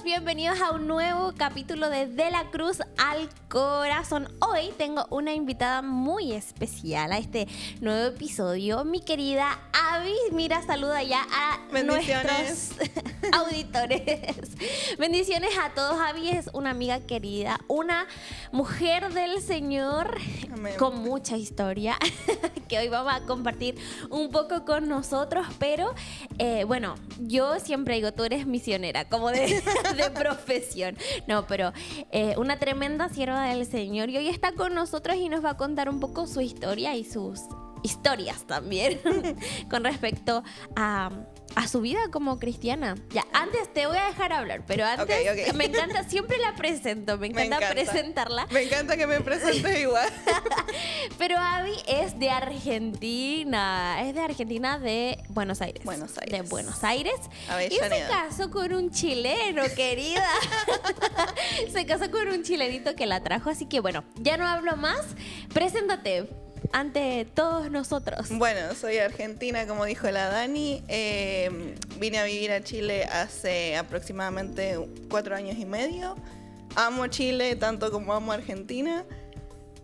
Bienvenidos a un nuevo capítulo de la Cruz al Corazón. Hoy tengo una invitada muy especial a este nuevo episodio, mi querida Abby. Mira, saluda ya a nuestros auditores. Bendiciones a todos. Abby es una amiga querida, una mujer del Señor. Amén. Con mucha historia que hoy vamos a compartir un poco con nosotros, pero bueno, yo siempre digo, tú eres misionera, como de profesión. No, pero una tremenda sierva del Señor, y hoy está con nosotros y nos va a contar un poco su historia y sus historias también con respecto a su vida como cristiana. Ya, antes te voy a dejar hablar, pero antes okay. Me encanta, siempre la presento, me encanta presentarla. Me encanta que me presentes igual. Pero Abby es de Argentina, de Buenos Aires. De Buenos Aires. Y se casó con un chileno, querida. Se casó con un chilenito que la trajo, así que bueno, ya no hablo más. Preséntate ante todos nosotros. Bueno, soy argentina, como dijo la Dani. Vine a vivir a Chile hace aproximadamente 4 años y medio. Amo Chile tanto como amo Argentina.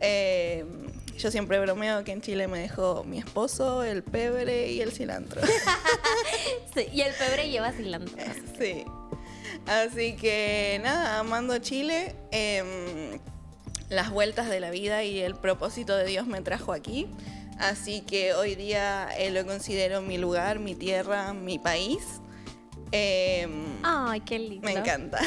Yo siempre bromeo que en Chile me dejó mi esposo, el pebre y el cilantro. Sí, y el pebre lleva cilantro. Sí. Así que nada, amando Chile. Las vueltas de la vida y el propósito de Dios me trajo aquí. Así que hoy día lo considero mi lugar, mi tierra, mi país. Ay, qué lindo. Me encanta.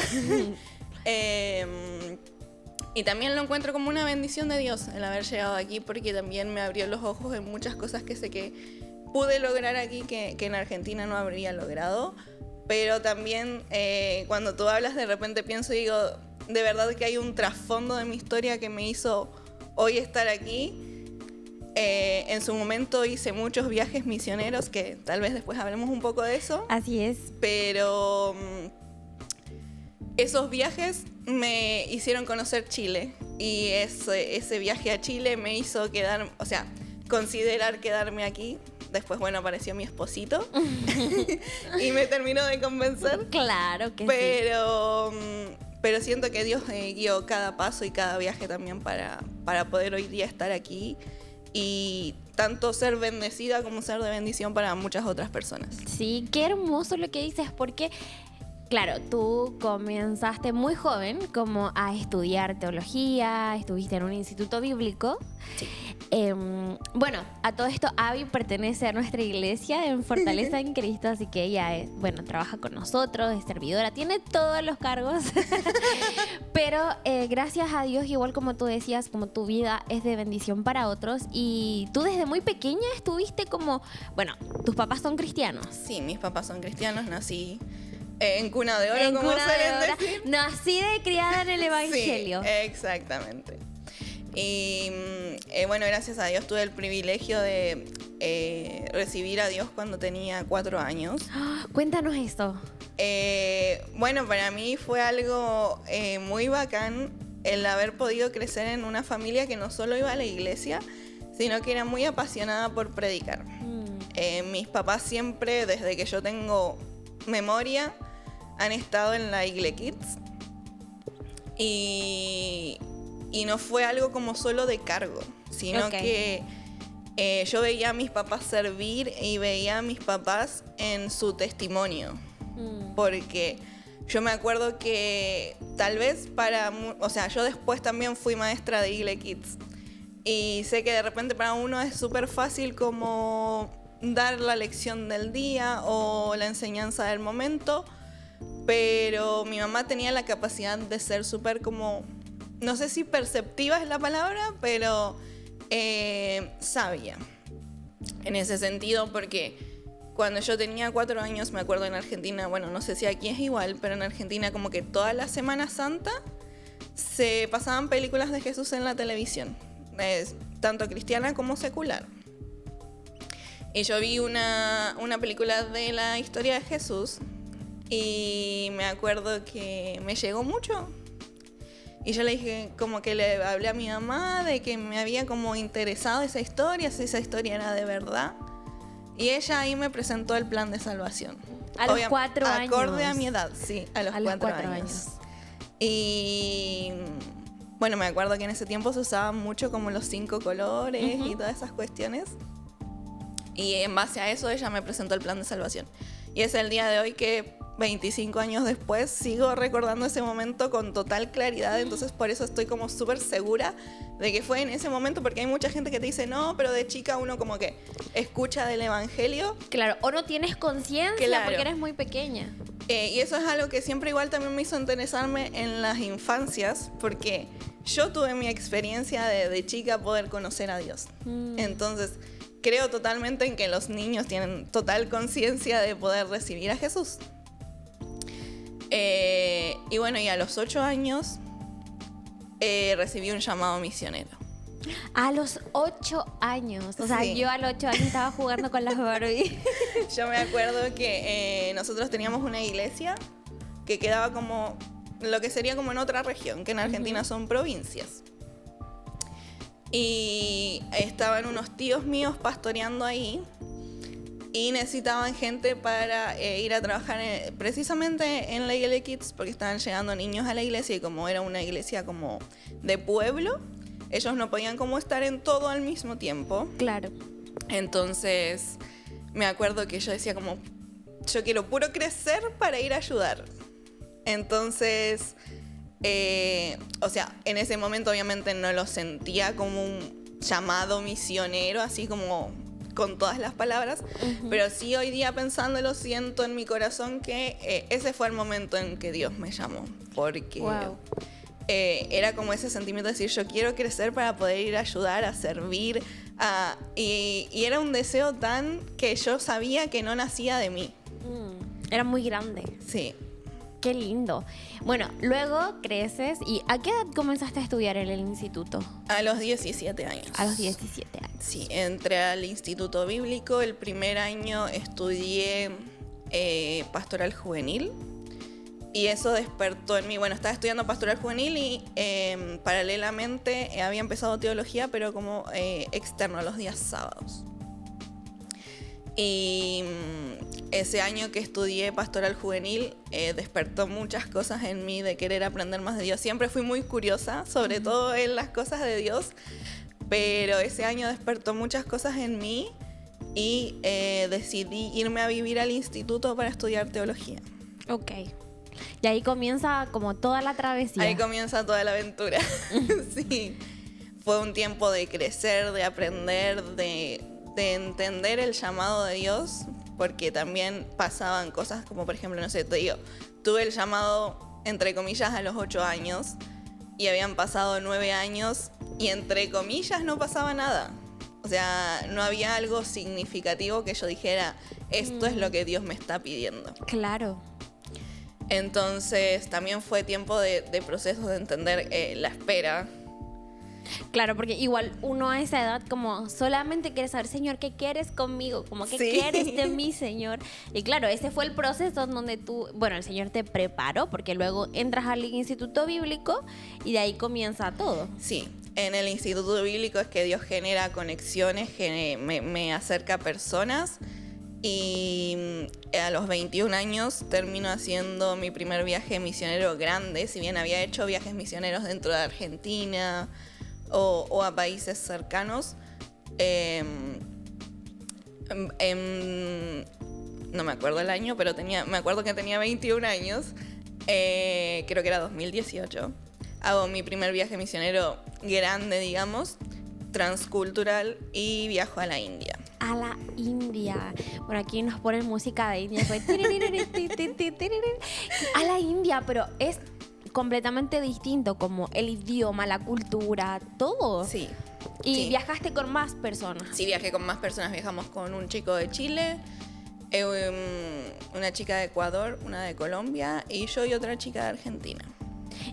Y también lo encuentro como una bendición de Dios el haber llegado aquí, porque también me abrió los ojos en muchas cosas que sé que pude lograr aquí que en Argentina no habría logrado. Pero también cuando tú hablas, de repente pienso y digo, de verdad que hay un trasfondo de mi historia que me hizo hoy estar aquí. En su momento hice muchos viajes misioneros, que tal vez después hablemos un poco de eso. Así es. Pero esos viajes me hicieron conocer Chile. Y ese viaje a Chile me hizo considerar quedarme aquí. Después, bueno, apareció mi esposito y me terminó de convencer. Claro que sí. Pero siento que Dios guió cada paso y cada viaje también para poder hoy día estar aquí y tanto ser bendecida como ser de bendición para muchas otras personas. Sí, qué hermoso lo que dices, porque claro, tú comenzaste muy joven como a estudiar teología, estuviste en un instituto bíblico. Sí. Bueno, a todo esto Abby pertenece a nuestra iglesia en Fortaleza en Cristo, así que ella trabaja con nosotros, es servidora, tiene todos los cargos. Pero gracias a Dios, igual como tú decías, como tu vida es de bendición para otros, y tú desde muy pequeña estuviste tus papás son cristianos. Sí, mis papás son cristianos, nací en cuna de oro, como suelen decir. Nacida y criada en el Evangelio. Sí, exactamente. Y bueno, gracias a Dios tuve el privilegio de recibir a Dios cuando tenía 4 años. Cuéntanos esto. Bueno, para mí fue algo muy bacán el haber podido crecer en una familia que no solo iba a la iglesia, sino que era muy apasionada por predicar. Mis papás siempre, desde que yo tengo memoria, han estado en la Igle Kids. Y no fue algo como solo de cargo, sino que yo veía a mis papás servir y veía a mis papás en su testimonio. Porque yo me acuerdo que tal vez yo después también fui maestra de Igle Kids. Y sé que de repente para uno es súper fácil como dar la lección del día o la enseñanza del momento, pero mi mamá tenía la capacidad de ser súper como, no sé si perceptiva es la palabra, pero sabia en ese sentido, porque cuando yo tenía 4 años, me acuerdo en Argentina, bueno, no sé si aquí es igual, pero en Argentina como que toda la Semana Santa se pasaban películas de Jesús en la televisión, tanto cristiana como secular. Y yo vi una película de la historia de Jesús y me acuerdo que me llegó mucho. Y yo le dije, como que le hablé a mi mamá de que me había como interesado esa historia, si esa historia era de verdad. Y ella ahí me presentó el plan de salvación. A los 4 años. Acorde a mi edad, sí, a los 4 años. Y bueno, me acuerdo que en ese tiempo se usaban mucho como los 5 colores y todas esas cuestiones. Y en base a eso ella me presentó el plan de salvación. Y es el día de hoy que 25 años después sigo recordando ese momento con total claridad. Entonces por eso estoy como súper segura de que fue en ese momento, porque hay mucha gente que te dice no, pero de chica uno como que escucha del evangelio. Claro, o no tienes conciencia porque eres muy pequeña. Y eso es algo que siempre igual también me hizo interesarme en las infancias, porque yo tuve mi experiencia de chica poder conocer a Dios. Entonces creo totalmente en que los niños tienen total conciencia de poder recibir a Jesús. Y bueno, y a los 8 años recibí un llamado misionero. A los 8 años. O sea, yo a los 8 años estaba jugando con las Barbie. Yo me acuerdo que nosotros teníamos una iglesia que quedaba como lo que sería como en otra región, que en Argentina son provincias. Y estaban unos tíos míos pastoreando ahí y necesitaban gente para ir a trabajar precisamente en la Iglesia Kids, porque estaban llegando niños a la iglesia y como era una iglesia como de pueblo, ellos no podían como estar en todo al mismo tiempo. Claro. Entonces me acuerdo que yo decía como, yo quiero puro crecer para ir a ayudar. Entonces... o sea, en ese momento obviamente no lo sentía como un llamado misionero, así como con todas las palabras, pero sí hoy día pensándolo siento en mi corazón que ese fue el momento en que Dios me llamó, porque era como ese sentimiento de decir yo quiero crecer para poder ir a ayudar, a servir, y era un deseo tan que yo sabía que no nacía de mí. Era muy grande. Sí. Qué lindo. Bueno, luego creces y ¿a qué edad comenzaste a estudiar en el instituto? A los 17 años. A los 17 años. Sí, entré al instituto bíblico. El primer año estudié pastoral juvenil y eso despertó en mí. Bueno, estaba estudiando pastoral juvenil y paralelamente había empezado teología, pero como externo a los días sábados. Y ese año que estudié pastoral juvenil despertó muchas cosas en mí de querer aprender más de Dios. Siempre fui muy curiosa, sobre todo en las cosas de Dios, pero ese año despertó muchas cosas en mí y decidí irme a vivir al instituto para estudiar teología. Ok. Y ahí comienza como toda la travesía. Ahí comienza toda la aventura. Sí. Fue un tiempo de crecer, de aprender, de entender el llamado de Dios, porque también pasaban cosas como, por ejemplo, no sé, te digo, tuve el llamado, entre comillas, a los 8 años y habían pasado 9 años y, entre comillas, no pasaba nada. O sea, no había algo significativo que yo dijera, esto es lo que Dios me está pidiendo. Claro. Entonces, también fue tiempo de procesos de entender la espera. Claro, porque igual uno a esa edad como solamente quiere saber, Señor, ¿qué quieres conmigo? Como, ¿qué quieres de mí, Señor? Y claro, ese fue el proceso donde tú, bueno, el Señor te preparó, porque luego entras al instituto bíblico y de ahí comienza todo. Sí, en el instituto bíblico es que Dios genera conexiones, me acerca a personas y a los 21 años termino haciendo mi primer viaje misionero grande, si bien había hecho viajes misioneros dentro de Argentina o a países cercanos. No me acuerdo el año, pero me acuerdo que tenía 21 años. Creo que era 2018. Hago mi primer viaje misionero grande, digamos, transcultural, y viajo a la India. A la India. Bueno, aquí nos ponen música de India. A la India, pero es completamente distinto, como el idioma, la cultura, todo. Sí. ¿Y viajaste con más personas? Sí, viajé con más personas. Viajamos con un chico de Chile, una chica de Ecuador, una de Colombia y yo y otra chica de Argentina.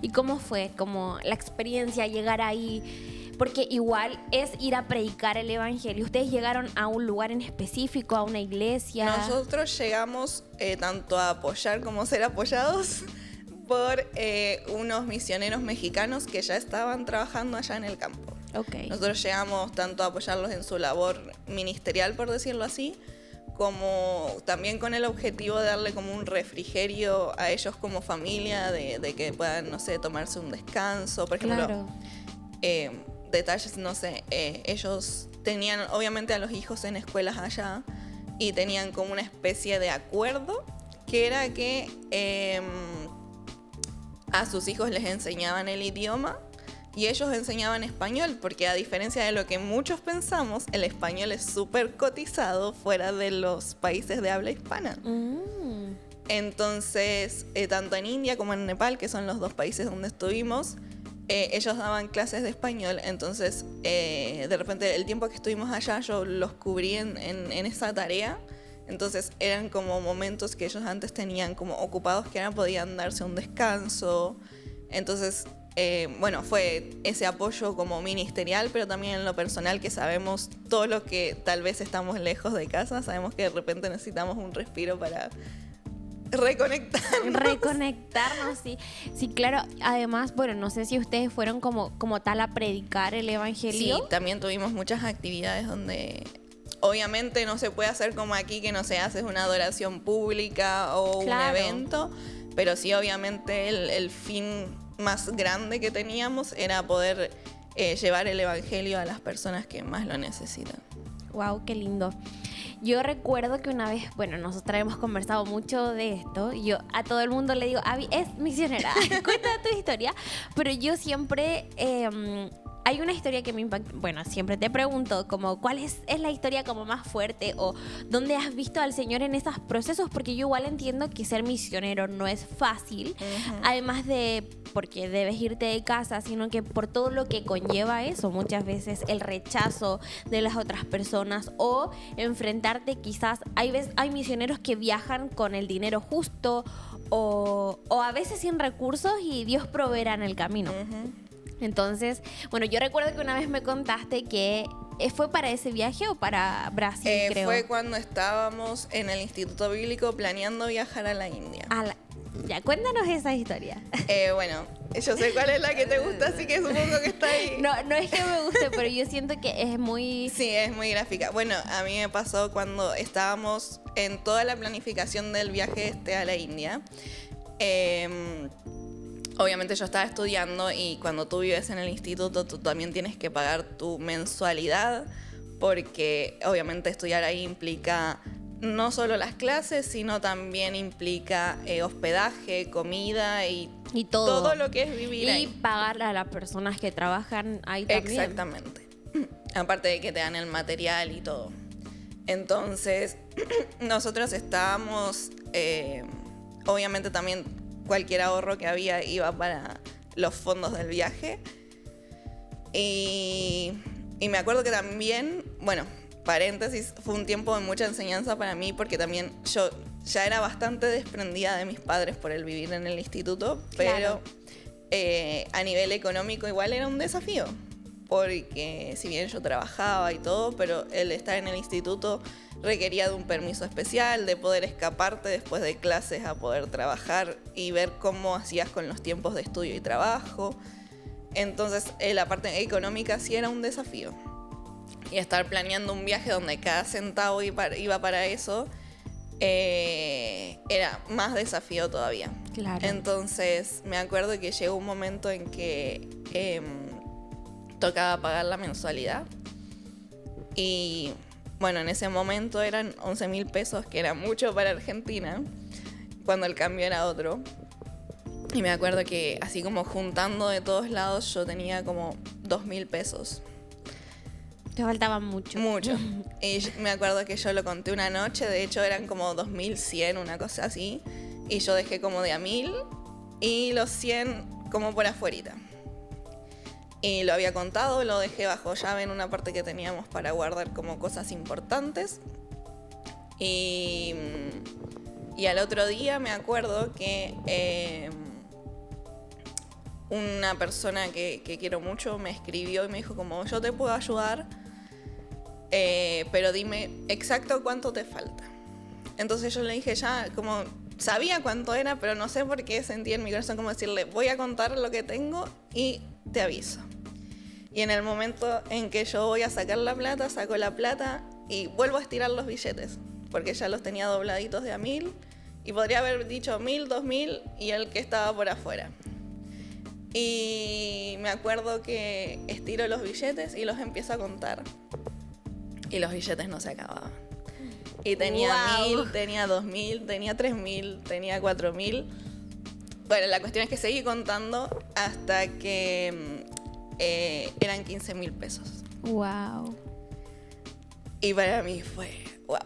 ¿Y cómo fue como la experiencia llegar ahí? Porque igual es ir a predicar el evangelio. ¿Ustedes llegaron a un lugar en específico, a una iglesia? Nosotros llegamos tanto a apoyar como ser apoyados por unos misioneros mexicanos que ya estaban trabajando allá en el campo. Okay. Nosotros llegamos tanto a apoyarlos en su labor ministerial, por decirlo así, como también con el objetivo de darle como un refrigerio a ellos como familia, de que puedan, no sé, tomarse un descanso. Por ejemplo, Claro. Detalles, no sé, ellos tenían obviamente a los hijos en escuelas allá y tenían como una especie de acuerdo que era que a sus hijos les enseñaban el idioma y ellos enseñaban español, porque a diferencia de lo que muchos pensamos, el español es súper cotizado fuera de los países de habla hispana. Entonces, tanto en India como en Nepal, que son los dos países donde estuvimos, ellos daban clases de español. Entonces, de repente, el tiempo que estuvimos allá, yo los cubrí en esa tarea. Entonces, eran como momentos que ellos antes tenían como ocupados, que ahora podían darse un descanso. Entonces, bueno, fue ese apoyo como ministerial, pero también en lo personal, que sabemos todo lo que tal vez estamos lejos de casa, sabemos que de repente necesitamos un respiro para reconectarnos, sí. Sí, claro. Además, bueno, no sé si ustedes fueron como tal a predicar el evangelio. Sí, también tuvimos muchas actividades donde obviamente no se puede hacer como aquí, que no se hace una adoración pública o Claro. un evento, pero sí, obviamente el fin más grande que teníamos era poder llevar el evangelio a las personas que más lo necesitan. Wow, qué lindo. Yo recuerdo que una vez, bueno, nosotras hemos conversado mucho de esto. Yo a todo el mundo le digo, Abby es misionera, cuenta tu historia. Pero yo siempre, hay una historia que me impacta. Bueno, siempre te pregunto como cuál es la historia como más fuerte o dónde has visto al Señor en esos procesos, porque yo igual entiendo que ser misionero no es fácil. Además de porque debes irte de casa, sino que por todo lo que conlleva eso, muchas veces el rechazo de las otras personas o enfrentarte quizás, hay misioneros que viajan con el dinero justo o a veces sin recursos y Dios proveerá en el camino. Entonces, bueno, yo recuerdo que una vez me contaste que ¿fue para ese viaje o para Brasil, creo? Fue cuando estábamos en el Instituto Bíblico planeando viajar a la India. Ya, cuéntanos esa historia. Bueno, yo sé cuál es la que te gusta, así que supongo que está ahí. No es que me guste, pero yo siento que es muy... Sí, es muy gráfica. Bueno, a mí me pasó cuando estábamos en toda la planificación del viaje a la India. Obviamente yo estaba estudiando y cuando tú vives en el instituto, tú también tienes que pagar tu mensualidad, porque obviamente estudiar ahí implica no solo las clases, sino también implica hospedaje, comida y todo lo que es vivir ahí. Y pagar a las personas que trabajan ahí también. Exactamente. Aparte de que te dan el material y todo. Entonces, nosotros estábamos, obviamente también cualquier ahorro que había iba para los fondos del viaje. Y me acuerdo que también, bueno, paréntesis, fue un tiempo de mucha enseñanza para mí, porque también yo ya era bastante desprendida de mis padres por el vivir en el instituto, pero a nivel económico igual era un desafío, porque si bien yo trabajaba y todo, pero el estar en el instituto requería de un permiso especial, de poder escaparte después de clases a poder trabajar y ver cómo hacías con los tiempos de estudio y trabajo. Entonces la parte económica sí era un desafío. Y estar planeando un viaje donde cada centavo iba para eso era más desafío todavía. Claro. Entonces me acuerdo que llegó un momento en que tocaba pagar la mensualidad. Y bueno, en ese momento eran 11.000 pesos, que era mucho para Argentina, cuando el cambio era otro. Y me acuerdo que así como juntando de todos lados, yo tenía como 2.000 pesos. Te faltaba mucho. Mucho. Y me acuerdo que yo lo conté una noche, de hecho eran como 2.100, una cosa así. Y yo dejé como de a 1.000 y los 100 como por afuerita. Y lo había contado, lo dejé bajo llave en una parte que teníamos para guardar como cosas importantes. Y al otro día me acuerdo que una persona que quiero mucho me escribió y me dijo como, yo te puedo ayudar, pero dime exacto cuánto te falta. Entonces yo le dije ya, como sabía cuánto era, pero no sé por qué sentí en mi corazón como decirle, voy a contar lo que tengo y te aviso. Y en el momento en que yo voy a sacar la plata, saco la plata y vuelvo a estirar los billetes. porque ya los tenía dobladitos de a 1.000, y podría haber dicho 1.000, 2.000 y el que estaba por afuera. Y me acuerdo que estiro los billetes y los empiezo a contar. Y los billetes no se acababan. Y tenía 1.000, tenía 2.000, tenía 3.000, tenía 4.000. Bueno, la cuestión es que seguí contando hasta que eran 15.000 pesos. Wow. Y para mí fue wow.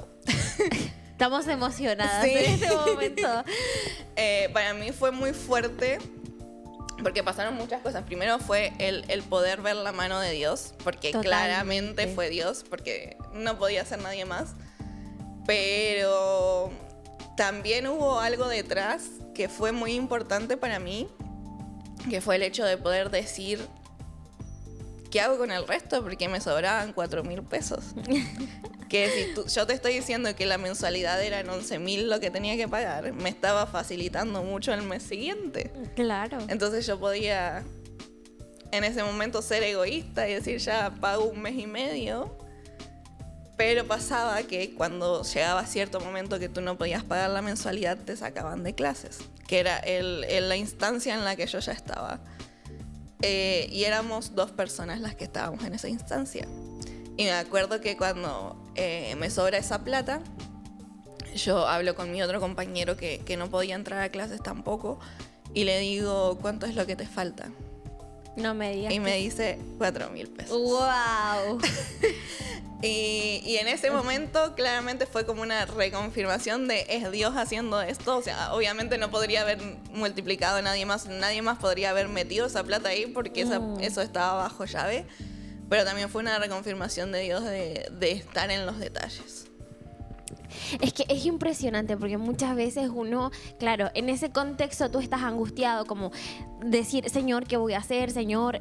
Estamos emocionadas sí. en este momento. Para mí fue muy fuerte porque pasaron muchas cosas. Primero fue el poder ver la mano de Dios, porque totalmente. Claramente fue Dios, porque no podía ser nadie más. Pero también hubo algo detrás que fue muy importante para mí, que fue el hecho de poder decir, ¿qué hago con el resto? Porque me sobraban 4.000 pesos. Que si yo te estoy diciendo que la mensualidad eran 11.000 lo que tenía que pagar, me estaba facilitando mucho el mes siguiente. Claro. Entonces yo podía en ese momento ser egoísta y decir, ya pago un mes y medio. Pero pasaba que cuando llegaba cierto momento que tú no podías pagar la mensualidad, te sacaban de clases, que era la instancia en la que yo ya estaba. Y éramos 2 personas las que estábamos en esa instancia. Y me acuerdo que cuando me sobra esa plata, yo hablo con mi otro compañero que no podía entrar a clases tampoco, y le digo, ¿cuánto es lo que te falta? No me digas. Y me dice 4.000 pesos. ¡Wow! Y en ese momento claramente fue como una reconfirmación de es Dios haciendo esto. O sea, obviamente no podría haber multiplicado nadie más podría haber metido esa plata ahí porque eso estaba bajo llave. Pero también fue una reconfirmación de Dios de estar en los detalles. Es que es impresionante porque muchas veces uno, claro, en ese contexto tú estás angustiado, como decir, Señor, ¿qué voy a hacer? Señor,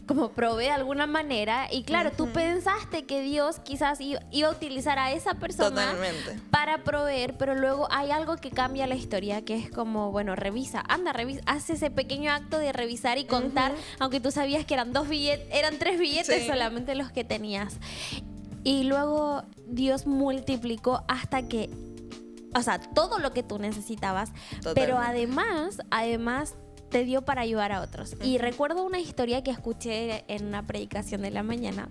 como provee de alguna manera. Y claro, tú pensaste que Dios quizás iba a utilizar a esa persona totalmente para proveer, pero luego hay algo que cambia la historia, que es como, bueno, revisa, haz ese pequeño acto de revisar y contar, aunque tú sabías que eran 3 billetes solamente los que tenías. Y luego Dios multiplicó hasta que, o sea, todo lo que tú necesitabas, totalmente. Pero además te dio para ayudar a otros. Y recuerdo una historia que escuché en una predicación de la mañana,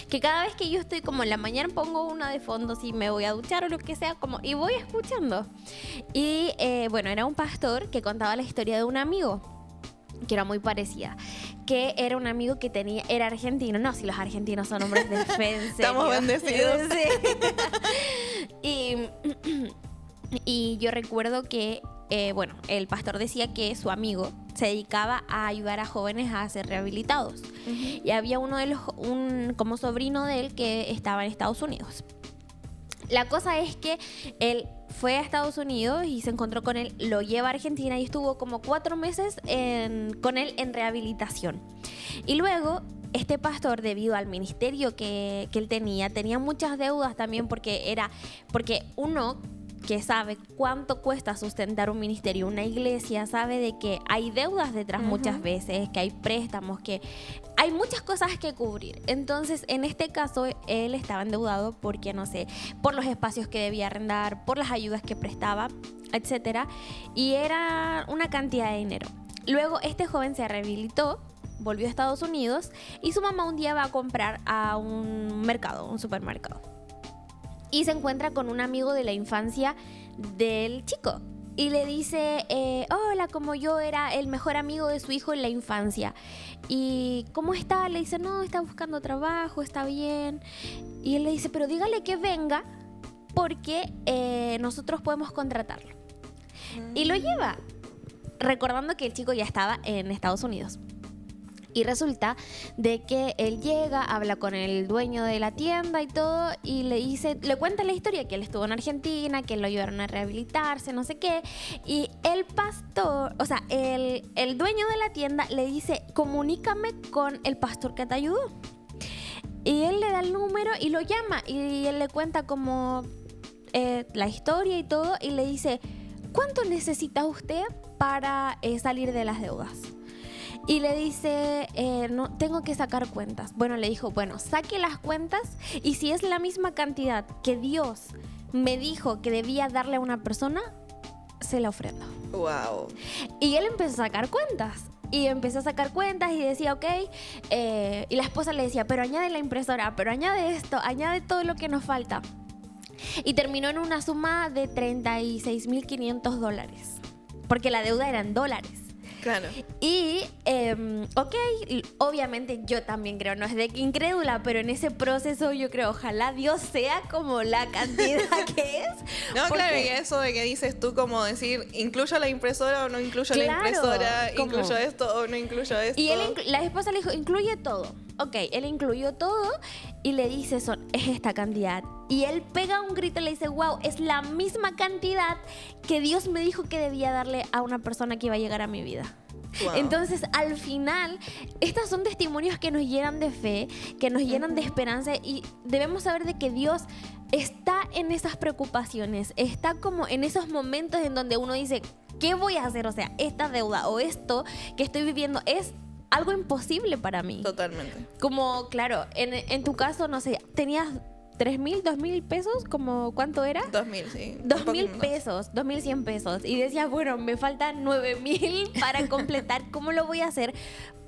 que cada vez que yo estoy como en la mañana pongo una de fondo, si me voy a duchar o lo que sea, como, y voy escuchando. Y bueno, era un pastor que contaba la historia de un amigo que era muy parecida, que era un amigo que era argentino. No, si los argentinos son hombres de fe, en serio. Estamos bendecidos. Sí. Y yo recuerdo que, bueno, el pastor decía que su amigo se dedicaba a ayudar a jóvenes a ser rehabilitados. Y había como sobrino de él que estaba en Estados Unidos. La cosa es que él fue a Estados Unidos y se encontró con él, lo lleva a Argentina y estuvo como 4 meses con él en rehabilitación. Y luego este pastor, debido al ministerio que él tenía muchas deudas también, porque uno que sabe cuánto cuesta sustentar un ministerio, una iglesia, sabe de que hay deudas detrás muchas veces, que hay préstamos, que hay muchas cosas que cubrir. Entonces, en este caso, él estaba endeudado porque, no sé, por los espacios que debía arrendar, por las ayudas que prestaba, etcétera, y era una cantidad de dinero. Luego, este joven se rehabilitó, volvió a Estados Unidos y su mamá un día va a comprar a un supermercado. Y se encuentra con un amigo de la infancia del chico. Y le dice, hola, como yo era el mejor amigo de su hijo en la infancia. ¿Y cómo está? Le dice, no, está buscando trabajo, está bien. Y él le dice, pero dígale que venga porque nosotros podemos contratarlo. Y lo lleva, recordando que el chico ya estaba en Estados Unidos. Y resulta de que él llega, habla con el dueño de la tienda y todo, y le cuenta la historia, que él estuvo en Argentina, que lo ayudaron a rehabilitarse, no sé qué. Y el pastor, o sea, el dueño de la tienda le dice, comunícame con el pastor que te ayudó. Y él le da el número y lo llama, y él le cuenta como la historia y todo, y le dice, ¿cuánto necesita usted para salir de las deudas? Y le dice, no, tengo que sacar cuentas. Bueno, le dijo, bueno, saque las cuentas y si es la misma cantidad que Dios me dijo que debía darle a una persona, se la ofrendo. Wow. Y él empezó a sacar cuentas. Y empezó a sacar cuentas y decía, ok. Y la esposa le decía, pero añade la impresora, pero añade esto, añade todo lo que nos falta. Y terminó en una suma de $36,500. Porque la deuda era en dólares. Claro. Y, ok, obviamente yo también creo, no es de que incrédula, pero en ese proceso yo creo, ojalá Dios sea como la cantidad que es. No, porque, claro, y eso de que dices tú como decir, ¿incluyo la impresora o no incluyo la impresora? como, ¿Incluyo esto o no incluyo esto? Y la esposa le dijo, incluye todo. Ok, él incluyó todo y le dice, es esta cantidad. Y él pega un grito y le dice, wow, es la misma cantidad que Dios me dijo que debía darle a una persona que iba a llegar a mi vida. Wow. Entonces, al final, estos son testimonios que nos llenan de fe, que nos llenan de esperanza, y debemos saber de que Dios está en esas preocupaciones, está como en esos momentos en donde uno dice, ¿qué voy a hacer? O sea, esta deuda o esto que estoy viviendo es algo imposible para mí. Totalmente. Como, claro, en tu caso, no sé, tenías 3,000, 2,000 pesos, como ¿cuánto era? 2,000, sí. 2,000 pesos, 2,100 pesos. Y decías, bueno, me faltan 9,000 para completar. ¿Cómo lo voy a hacer?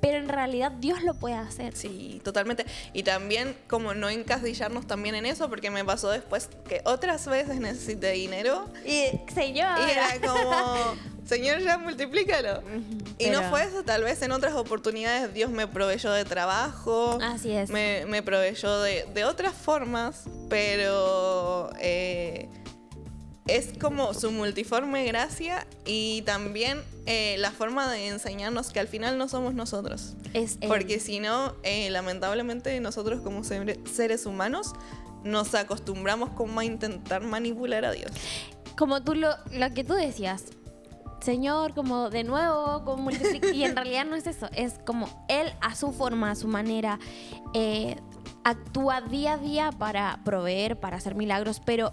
Pero en realidad Dios lo puede hacer. Sí, totalmente. Y también como no encasillarnos también en eso, porque me pasó después que otras veces necesité dinero. Y, señor. Y era como, Señor, ya multiplícalo. Y no fue eso, tal vez en otras oportunidades Dios me proveyó de trabajo. Así es. Me proveyó de otras formas, pero es como su multiforme gracia y también la forma de enseñarnos que al final no somos nosotros. Porque si no, lamentablemente nosotros como seres humanos nos acostumbramos como a intentar manipular a Dios. Como tú lo que tú decías, Señor, como de nuevo, como multiplica. Y en realidad no es eso, es como Él a su forma, a su manera, actúa día a día para proveer, para hacer milagros, pero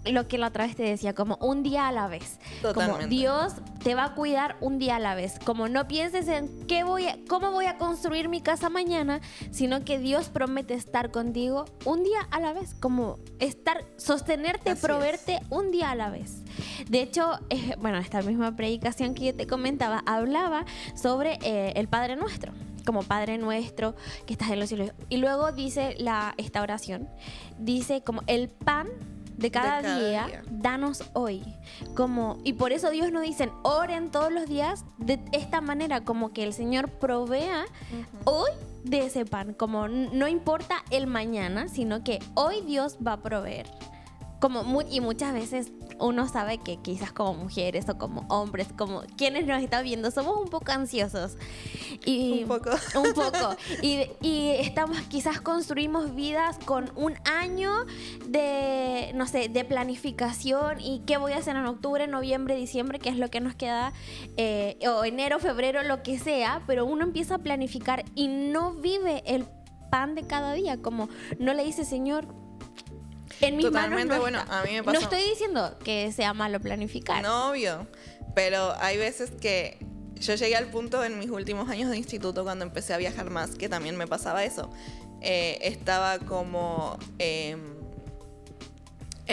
lo que la otra vez te decía, como un día a la vez. Totalmente. Como Dios te va a cuidar un día a la vez. Como no pienses en cómo voy a construir mi casa mañana, sino que Dios promete estar contigo un día a la vez. Como sostenerte, así proveerte un día a la vez. De hecho, esta misma predicación que yo te comentaba, hablaba sobre el Padre Nuestro. Como Padre Nuestro que estás en los cielos. Y luego dice esta oración, dice como el pan de cada día, danos hoy. Y por eso Dios nos dice, oren todos los días de esta manera, como que el Señor provea hoy de ese pan. Como no importa el mañana, sino que hoy Dios va a proveer. Y muchas veces uno sabe que quizás como mujeres o como hombres, como quienes nos están viendo, somos un poco ansiosos. Un poco. Y quizás construimos vidas con un año de, no sé, de planificación y qué voy a hacer en octubre, noviembre, diciembre, que es lo que nos queda, o enero, febrero, lo que sea, pero uno empieza a planificar y no vive el pan de cada día, como no le dice, Señor, en mis manos no bueno, está. A mí me pasó. No estoy diciendo que sea malo planificar. No, obvio. Pero hay veces que yo llegué al punto en mis últimos años de instituto, cuando empecé a viajar más, que también me pasaba eso. Estaba como en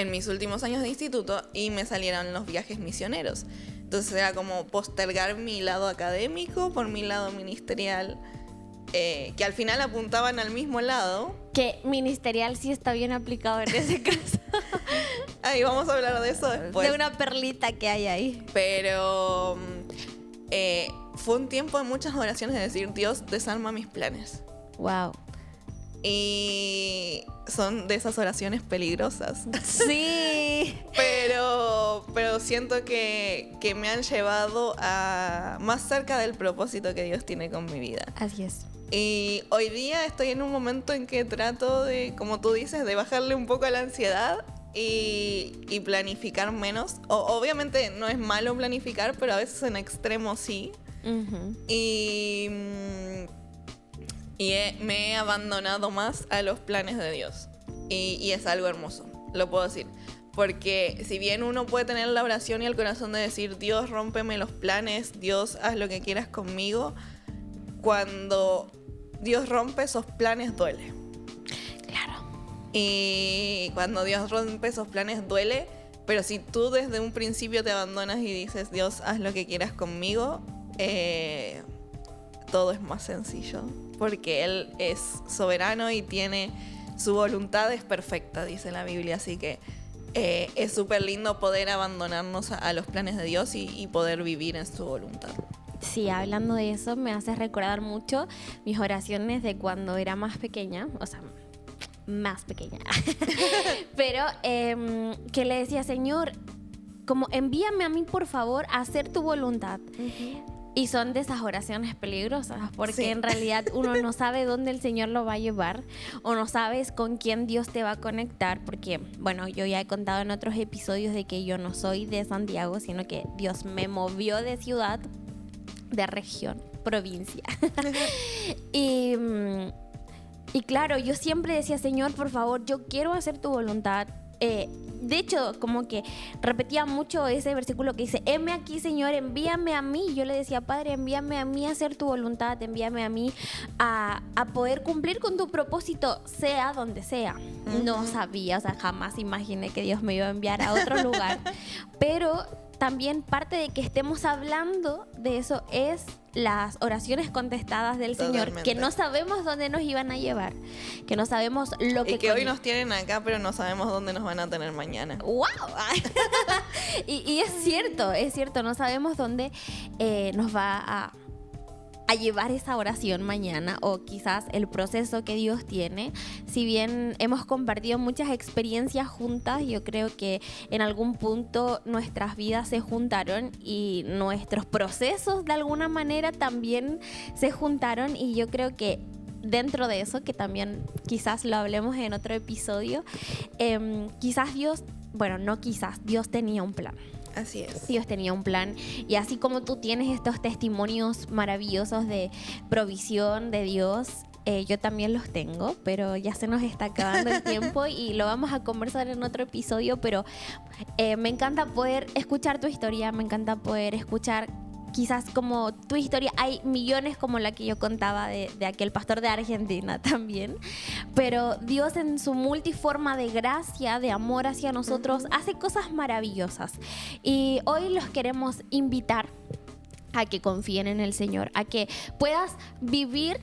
mis últimos años de instituto y me salieron los viajes misioneros. Entonces era como postergar mi lado académico por mi lado ministerial. Que al final apuntaban al mismo lado. Que ministerial sí está bien aplicado en ese caso. Ahí vamos a hablar de eso después. De una perlita que hay ahí. Pero fue un tiempo de muchas oraciones de decir, Dios, desarma mis planes. Wow. Y son de esas oraciones peligrosas. Sí. Pero siento que me han llevado a más cerca del propósito que Dios tiene con mi vida. Así es. Y hoy día estoy en un momento en que trato de, como tú dices, de bajarle un poco a la ansiedad y planificar menos. Obviamente no es malo planificar, pero a veces en extremo sí. Uh-huh. Y me he abandonado más a los planes de Dios. Y es algo hermoso, lo puedo decir. Porque si bien uno puede tener la oración y el corazón de decir, Dios, rómpeme los planes, Dios, haz lo que quieras conmigo, cuando Dios rompe esos planes duele. Claro. Y cuando Dios rompe esos planes duele, pero si tú desde un principio te abandonas y dices, Dios, haz lo que quieras conmigo, todo es más sencillo, porque Él es soberano y tiene su voluntad es perfecta, dice la Biblia, así que es súper lindo poder abandonarnos a los planes de Dios y poder vivir en su voluntad. Sí, hablando de eso me hace recordar mucho mis oraciones de cuando era más pequeña, o sea, más pequeña, pero que le decía, Señor, como envíame a mí por favor a hacer tu voluntad. Y son de esas oraciones peligrosas, porque en realidad uno no sabe dónde el Señor lo va a llevar, o no sabes con quién Dios te va a conectar, porque, bueno, yo ya he contado en otros episodios de que yo no soy de Santiago, sino que Dios me movió de ciudad, de región, provincia. Y claro, yo siempre decía, Señor, por favor, yo quiero hacer tu voluntad. De hecho, como que repetía mucho ese versículo que dice, heme aquí, Señor, envíame a mí. Yo le decía, Padre, envíame a mí a hacer tu voluntad, envíame a mí a poder cumplir con tu propósito, sea donde sea. No sabía, o sea, jamás imaginé que Dios me iba a enviar a otro lugar. Pero también parte de que estemos hablando de eso es las oraciones contestadas del Señor, que no sabemos dónde nos iban a llevar, que no sabemos lo que... Y que hoy nos tienen acá, pero no sabemos dónde nos van a tener mañana. ¡Wow! y es cierto, no sabemos dónde nos va a llevar esa oración mañana, o quizás el proceso que Dios tiene. Si bien hemos compartido muchas experiencias juntas, yo creo que en algún punto nuestras vidas se juntaron y nuestros procesos de alguna manera también se juntaron, y yo creo que dentro de eso, que también quizás lo hablemos en otro episodio, quizás Dios, bueno, no quizás, Dios tenía un plan. Así es. Dios tenía un plan, y así como tú tienes estos testimonios maravillosos de provisión de Dios, yo también los tengo, pero ya se nos está acabando el tiempo y lo vamos a conversar en otro episodio, pero me encanta poder escuchar tu historia, me encanta poder escuchar quizás como tu historia. Hay millones como la que yo contaba de aquel pastor de Argentina también, pero Dios en su multiforma de gracia, de amor hacia nosotros, hace cosas maravillosas, y hoy los queremos invitar a que confíen en el Señor, a que puedas vivir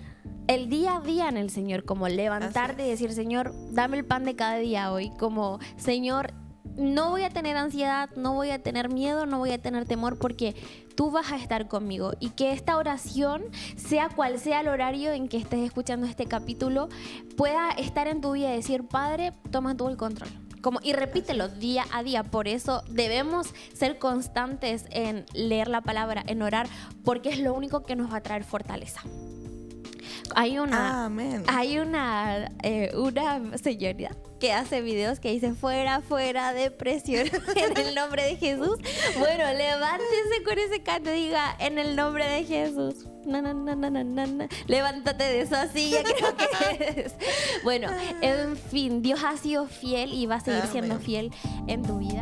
el día a día en el Señor, como levantarte y decir, Señor, dame el pan de cada día hoy, como Señor, no voy a tener ansiedad, no voy a tener miedo, no voy a tener temor, porque tú vas a estar conmigo. Y que esta oración, sea cual sea el horario en que estés escuchando este capítulo, pueda estar en tu vida y decir, Padre, toma tú el control. Y repítelo día a día. Por eso debemos ser constantes en leer la palabra, en orar, porque es lo único que nos va a traer fortaleza. Hay una señora que hace videos que dice fuera depresión en el nombre de Jesús. Bueno, levántese con ese canto, diga en el nombre de Jesús. Levántate de esa silla, creo que es. Bueno, en fin, Dios ha sido fiel y va a seguir siendo fiel en tu vida.